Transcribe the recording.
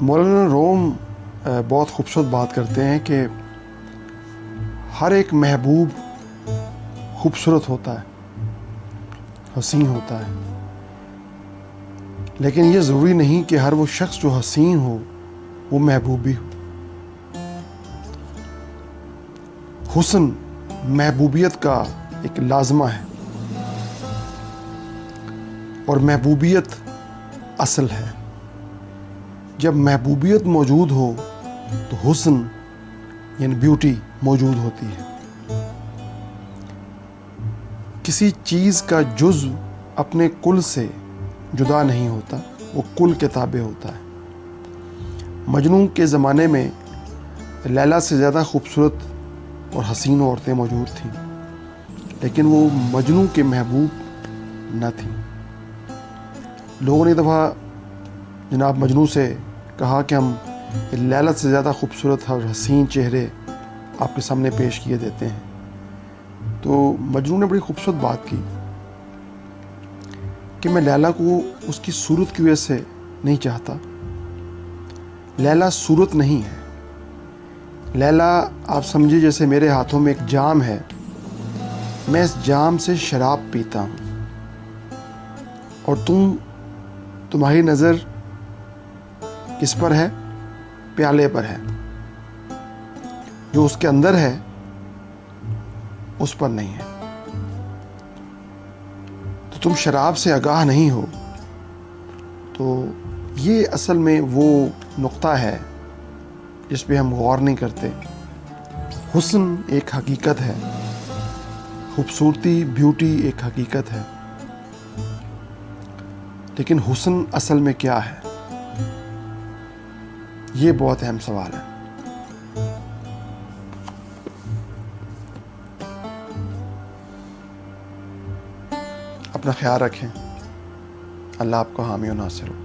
مولانا روم بہت خوبصورت بات کرتے ہیں کہ ہر ایک محبوب خوبصورت ہوتا ہے، حسین ہوتا ہے، لیکن یہ ضروری نہیں کہ ہر وہ شخص جو حسین ہو وہ محبوب بھی ہو۔ حسن محبوبیت کا ایک لازمہ ہے، اور محبوبیت اصل ہے۔ جب محبوبیت موجود ہو تو حسن یعنی بیوٹی موجود ہوتی ہے۔ کسی چیز کا جزو اپنے کل سے جدا نہیں ہوتا، وہ کل کے تابع ہوتا ہے۔ مجنون کے زمانے میں لیلا سے زیادہ خوبصورت اور حسین عورتیں موجود تھیں، لیکن وہ مجنون کے محبوب نہ تھیں۔ لوگوں نے ایک دفعہ جناب مجنون سے کہا کہ ہم لیلا سے زیادہ خوبصورت اور حسین چہرے آپ کے سامنے پیش کیے دیتے ہیں، تو مجنون نے بڑی خوبصورت بات کی کہ میں لیلا کو اس کی صورت کی وجہ سے نہیں چاہتا۔ لیلا صورت نہیں ہے، لیلا آپ سمجھے جیسے میرے ہاتھوں میں ایک جام ہے، میں اس جام سے شراب پیتا ہوں، اور تمہاری نظر کس پر ہے؟ پیالے پر ہے، جو اس کے اندر ہے اس پر نہیں ہے۔ تو تم شراب سے آگاہ نہیں ہو۔ تو یہ اصل میں وہ نقطہ ہے جس پہ ہم غور نہیں کرتے۔ حسن ایک حقیقت ہے، خوبصورتی بیوٹی ایک حقیقت ہے، لیکن حسن اصل میں کیا ہے؟ یہ بہت اہم سوال ہے۔ اپنا خیال رکھیں۔ اللہ آپ کو حامی و ناصر ہو۔